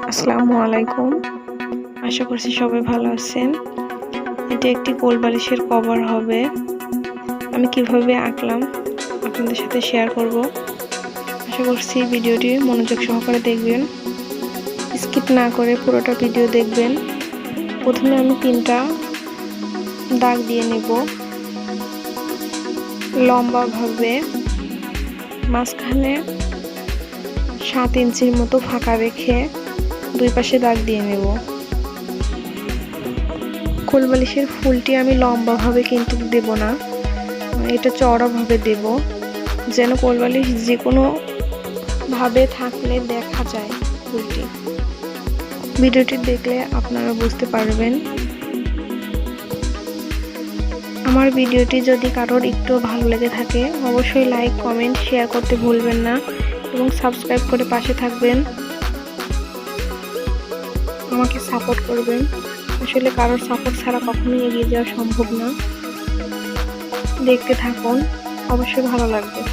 আসসালামু আলাইকুম। আশা করছি সবাই ভালো আছেন। এটা একটি কোলবালিশের কভার হবে। আমি কিভাবে আঁকলাম আপনাদের সাথে শেয়ার করব। আশা করছি ভিডিওটি মনোযোগ সহকারে দেখবেন, স্কিপ না করে পুরোটা ভিডিও দেখবেন। প্রথমে আমি 3টা দাগ দিয়ে নেব লম্বাভাবে, মাঝখানে 7 ইঞ্চির মতো ফাঁকা রেখে দুই পাশে দাগ দিয়ে নেব। কোলবালিশের ফুলটি আমি লম্বাভাবে কিন্তু দেব না, এটা চওড়াভাবে দেব, যেন কোলবালিশ যে কোনো ভাবে থাকলে দেখা যায় ফুলটি। ভিডিওটি দেখলে আপনারা বুঝতে পারবেন। আমার ভিডিওটি যদি কারোর একটু ভালো লেগে থাকে অবশ্যই লাইক, কমেন্ট, শেয়ার করতে ভুলবেন না এবং সাবস্ক্রাইব করে পাশে থাকবেন, আমাকে সাপোর্ট করবেন। আসলে কারোর সাপোর্ট ছাড়া কখনোই এগিয়ে যাওয়া সম্ভব না। দেখতে থাকুন, অবশ্যই ভালো লাগবে।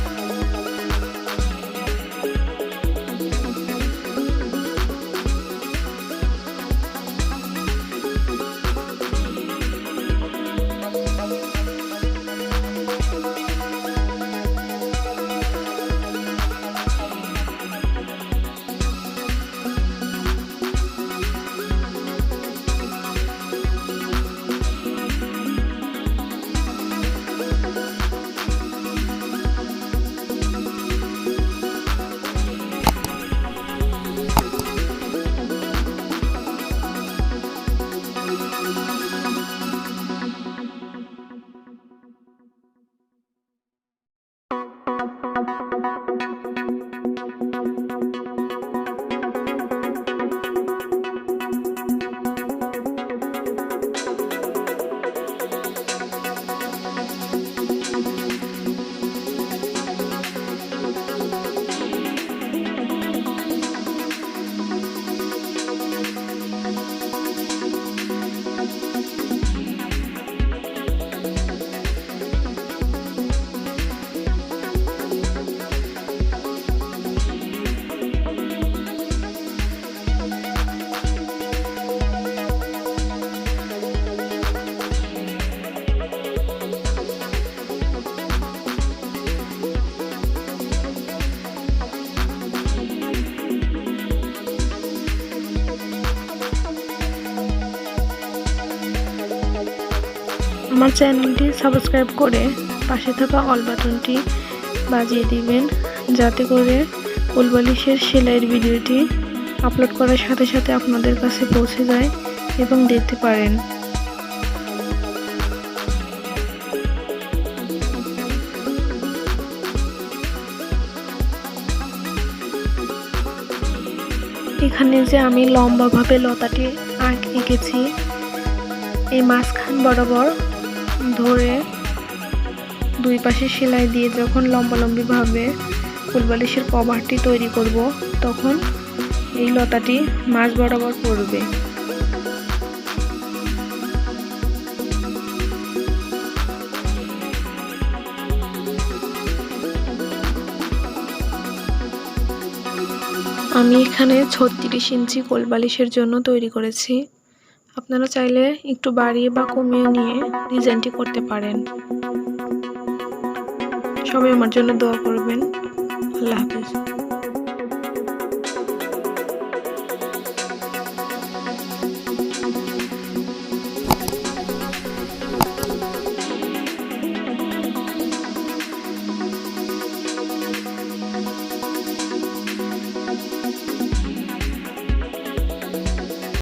আমার চ্যানেলটি সাবস্ক্রাইব করে পাশে থাকা অল বাটনটি বাজিয়ে দিবেন, যাতে করে কোলবালিশের সেলাইয়ের ভিডিওটি আপলোড করার সাথে সাথে আপনাদের কাছে পৌঁছে যায় এবং দেখতে পারেন। এখানে যে আমি লম্বাভাবে লতাটি এঁকেছি, এই মাঝখান বরাবর ধরে দুই পাশে সেলাই দিয়ে যখন লম্বালম্বি ভাবে কোলবালিশের কভারটি তৈরি করব, তখন এই লতাটি মাঝ বরাবর পড়বে। আমি এখানে 36 ইঞ্চি কোলবালিশের জন্য তৈরি করেছি। আপনারা চাইলে একটু বাড়িয়ে বা কমিয়ে নিয়ে ডিজাইনটি করতে পারেন। সবাই আমার জন্য দোয়া করবেন। আল্লাহ হাফেজ।